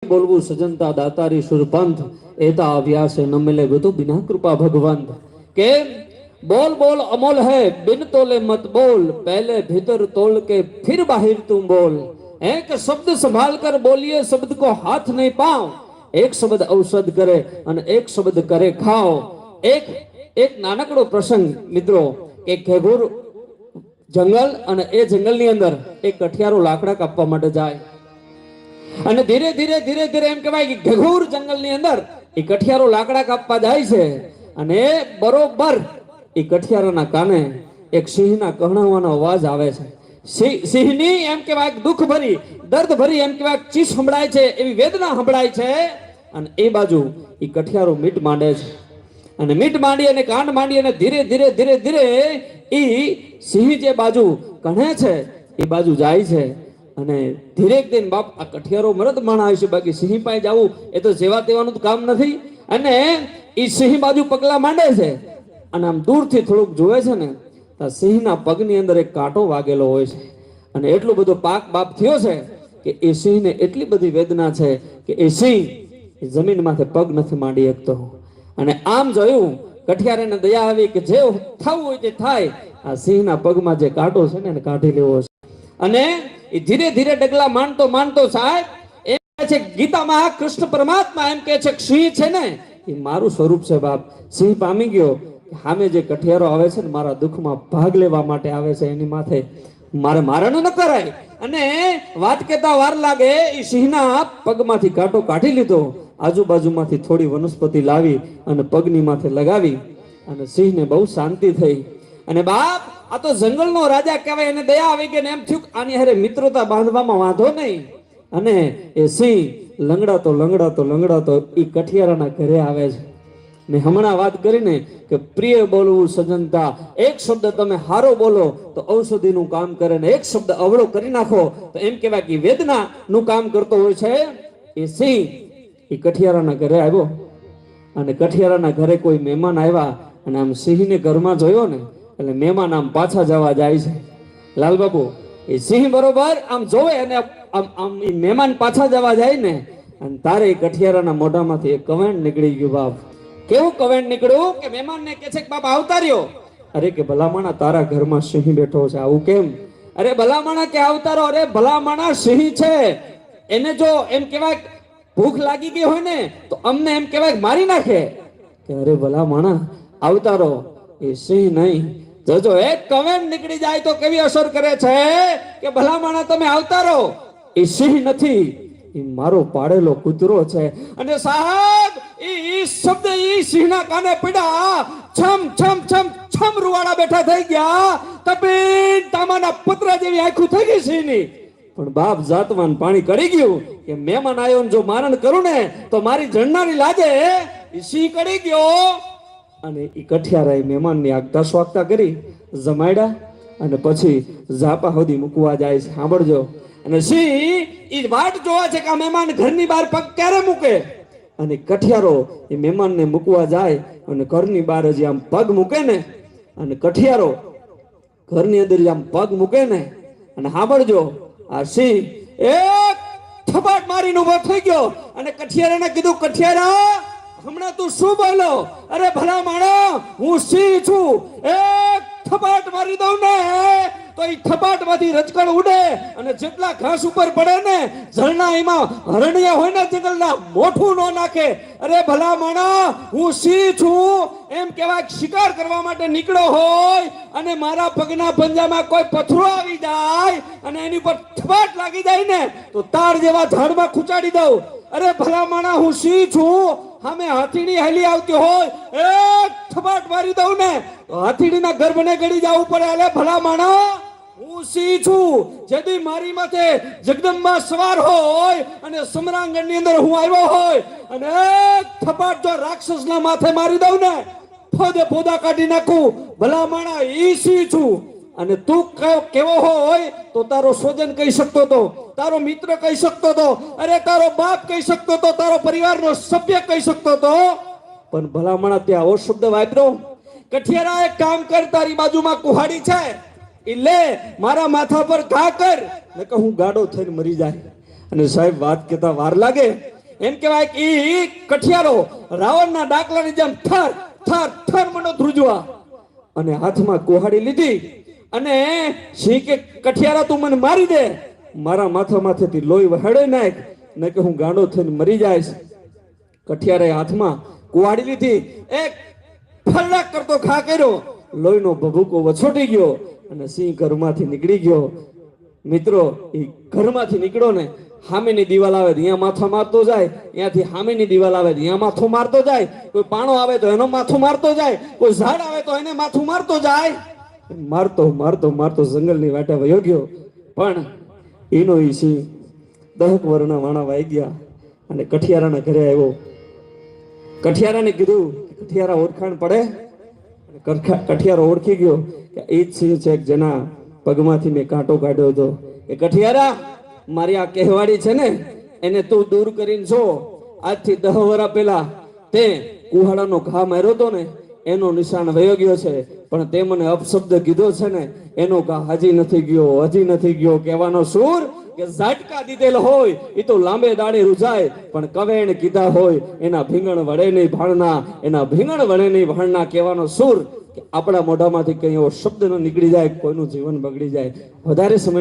बोलवू सजनता दातारी सुरपंथ एता अभ्यास न मिले वो तो बिना कृपा भगवंत के बोल बोल अमोल है बिन तोले मत बोल पहले भीतर तोल के फिर बाहर तुम बोल एक शब्द संभाल कर बोलिए शब्द को हाथ नहीं पाओ एक शब्द औषध करे और एक शब्द करे खाओ एक एक नानकड़ो प्रसंग मित्रों एक घेघोर जंगल और ए जंगल ની અંદર એક કઠિયારો લાકડા કાપવા માટે જાય અને ધીરે ધીરે ધીરે ધીરે એમ કહેવાય કે ઘેઘોર જંગલની અંદર એ કઠિયારો લાકડા કાપવા જાય છે અને બરોબર એ કઠિયારાના કાને એક સિંહના કહણાવાનો અવાજ આવે છે સિંહની એમ કહેવાય દુઃખ ભરી દર્દ ભરી એમ કહેવાય ચીસ સંભળાય છે એવી વેદના સંભળાય છે અને એ બાજુ એ કઠિયારો મીટ માંડે છે અને મીટ માંડી અને કાંડ માંડી અને ધીરે ધીરે ધીરે ધીરે એ સિંહ જે બાજુ કહે છે એ બાજુ જાય છે અને ધીરેક દિન બાપ આ કઠિયારો મરદ માણા છે બાકી સિંહ પાસે જવું એ તો જેવા તેવાનું કામ નથી અને એ સિંહ બાજુ પગલા માંડે છે અને આમ દૂરથી થોડુંક જોવે છે ને તો સિંહના પગની અંદર એક કાંટો વાગેલો હોય છે અને એટલો બધો પાક બાપ થયો છે કે એ સિંહને એટલી બધી વેદના છે કે એ સિંહ જમીનમાંથી પગ નથી માંડી શકતો અને આમ જોયું કઠિયારાને દયા આવી કે જે થવું હોય તે થાય આ સિંહના પગમાં જે કાંટો છે ને એને કાઢી લેવો છે અને એ ધીરે ધીરે ડગલા માંડતો માંડતો સાહેબ એમ કહે છે ગીતામાં કૃષ્ણ પરમાત્મા એમ કહે છે કે સિંહ છે ને એ મારું સ્વરૂપ છે બાપ સિંહ પામી ગયો સામે જે કઠિયારો આવે છે ને મારા દુઃખમાં ભાગ લેવા માટે આવે છે એની માથે મારે મારણ ન કરાય અને વાત કહેતા વાર લાગે એ સિંહના પગમાંથી કાંટો કાઢી લીધો આજુબાજુમાંથી થોડી વનસ્પતિ લાવી અને પગની માથે લગાવી અને સિંહને બહુ શાંતિ થઈ અને બાપ આ તો જંગલનો રાજા કહેવાય એને દયા આવી ગઈ ને એમ થયું આની હારે મિત્રતા બાંધવામાં વાંધો નહીં અને એ સિંહ લંગડાતો લંગડાતો લંગડાતો એ કઠિયારાના ઘરે આવે છે ને હમણાં વાત કરીને કે પ્રિય બોલવું સજનતા એક શબ્દ તમે હારો બોલો તો ઔષધિનું કામ કરે ને એક શબ્દ અવળો કરી નાખો તો એમ કહેવાય કે વેદના નું કામ કરતો હોય છે એ સિંહ એ કઠિયારાના ઘરે આવ્યો અને કઠિયારાના ઘરે કોઈ મહેમાન આવ્યા અને આમ સિંહને ઘરમાં જોયો ને એટલે મહેમાન આમ પાછા જવા જાય છે લાલબાબુ એ સિંહ બરોબર આમ જોવે અને આમ આમ એ મહેમાન પાછા જવા જાય ને અને તારે કઠિયારાના મોઢામાંથી એક કવેણ નીકળી ગયું બાપ કેવું કવેણ નીકળ્યું કે મહેમાનને કહે છે કે બાપ આવતા રહ્યો અરે કે ભલામણા તારા ઘરમાં સિંહ બેઠો છે આવું કેમ અરે ભલામણા કે આવતા રહો અરે ભલામણા સિંહ છે એને જો એમ કહેવાય ભૂખ લાગી ગઈ હોય ને તો અમને એમ કહેવાય મારી નાખે કે અરે ભલામણા આવતા રહો એ સિંહ નહીં જોજો એક કમેન્ટ નીકળી જાય તો કેવી અસર કરે છે કે ભલામણા તમે આવતા રહો એ સિંહ નથી એ મારો પાડેલો કૂતરો છે અને સાહેબ એ શબ્દ એ સિંહના કાને પડ્યા છમ છમ છમ છમ રૂવાડા બેઠા થઈ ગયા તપીન તામાના પુત્ર જેવી આંખું થઈ ગઈ સિંહની પણ બાપ જાતવાન પાણી કરી ગયું કે મહેમાન આવ્યો જો મારણ કરું ને તો મારી જણનારી લાગે એ સિંહ કરી ગયો અને એ કઠિયારાએ મહેમાનની આગતા સ્વાગતા કરી જમાડ્યા અને પછી ઝાપા સુધી મૂકવા જાય છે સાંભળજો અને સિંહ એ વાટ જોવા છે કે આ મહેમાન ઘરની બહાર પગ ક્યારે મૂકે અને કઠિયારો એ મહેમાનને મૂકવા જાય અને ઘરની બહાર હજી આમ પગ મૂકે ને અને કઠિયારો ઘરની અંદર આમ પગ મૂકે ને અને સાંભળજો આ સિંહ એક થપાટ મારીને ઉભો થઈ ગયો અને કઠિયારાને કીધું કઠિયારા હમણાં તું શું બોલો અરે ભલા માણો હું સિંહ છું એક થપાટ મારી દઉં ને તો એ થપાટમાંથી રજકણ ઉડે અને જેટલા ઘાસ ઉપર પડે ને ઝરણા એમાં હરણિયા હોય ને જંગલના મોઠું ન નાખે અરે ભલા માણા હું સિંહ છું એમ કહેવાય શિકાર કરવા માટે નીકળ્યો હોય અને મારા પગના પંજામાં કોઈ પથરો આવી જાય અને એની પર થપાટ લાગી જાય ને તો તાર જેવા ઝાડમાં ખૂંચાડી દઉં અરે ભલા માણા હું સિંહ છું સામે હાથીડી હાલી આવતી હોય એક થપાટ મારી દઉં ને તો હાથીડીના ગર્ભને ગળી જવું પડે અરે ભલા માણા હું સિંહ છું જેથી મારી માથે જગદંબા સવાર હોય અને સમરાંગણની અંદર હું આવ્યો હોય અને એક થપાટ જો રાક્ષસના માથે મારી દઉં ને ફોદે ફોદા કાઢી નાખું ભલા માણા ઈ સિંહ છું અને તું કેવો હોય તો તારો સ્વજન કહી શકતો હતો તારો મિત્ર કહી શકતો હતો અરે તારો બાપ કહી શકતો હતો તારો પરિવારનો સભ્ય કહી શકતો હતો પણ ભલામણા ત્યાં આવો શબ્દ વાપર્યો કઠિયારા એક કામ કર તારી બાજુમાં કુહાડી છે એ લે મારા માથા પર ઘા કર ને કે હું ગાડો થઈને મરી જાય અને સાહેબ વાત કહેતા વાર લાગે એમ કહેવાય કે ઈ કઠિયારો રાવણના ડાકલાની જેમ થર થર થર મંડો ધ્રુજવા અને હાથમાં કુહાડી લીધી અને સિંહ કે કઠિયારા તું મને મારી દે, મારા માથામાંથી લોહી વહેડે નાખ, ને કે હું ગાંડો થઈને મરી જાઈશ. કઠિયારે હાથમાં કુહાડી લીધી, એક ફરડાક કરતો ઘા કર્યો, લોહીનો ભભૂકો વછોટી ગયો અને સિંહ ઘરમાંથી નીકળી ગયો. મિત્રો એ ઘરમાંથી નીકળો ને, સામેની દિવાલ આવે ત્યાં માથા મારતો જાય, ત્યાંથી સામેની દિવાલ આવે ત્યાં માથું મારતો જાય, કોઈ પાણો આવે તો એનો માથું મારતો જાય, કોઈ ઝાડ આવે તો એને માથું મારતો જાય. મારતો મારતો મારતો જંગલની વાટે વયો ગયો. પણ એનો ઈ સિંહ 10 વર્ષના વાણા વાઈ ગયા અને કઠિયારાના ઘરે આવ્યો. કઠિયારાને કીધું, કઠિયારા ઓળખાણ પડે? કઠિયારો ઓળખી ગયો કે એ જ સિંહ છે જેના પગમાંથી મેં કાંટો કાઢ્યો હતો. એ કઠિયારા, મારી આ કહેવાડી છે ને એને તું દૂર કરીને છો. આજથી 10 વર્ષ પહેલા તે કુહાડાનો ઘા માર્યો હતો ને એનો નિશાન વયો ગયો છે, પણ તે મને અપશબ્દ કીધો છે ને એનો ઘા હજી નથી ગયો, હજી નથી ગયો. કહેવાનો સૂર કે ઝાટકા દીધેલ હોય એ તો લાંબે દાડે રૂજાય, પણ કવેણ કીધા હોય એના ભીંગણ વડે નહીં ભાણના, એના ભીંગણ વડે નહીં ભાણના. કહેવાનો સૂર કે આપણા મોઢામાંથી કઈ એવો શબ્દ ન નીકળી જાય કોઈનું જીવન બગડી જાય. વધારે સમય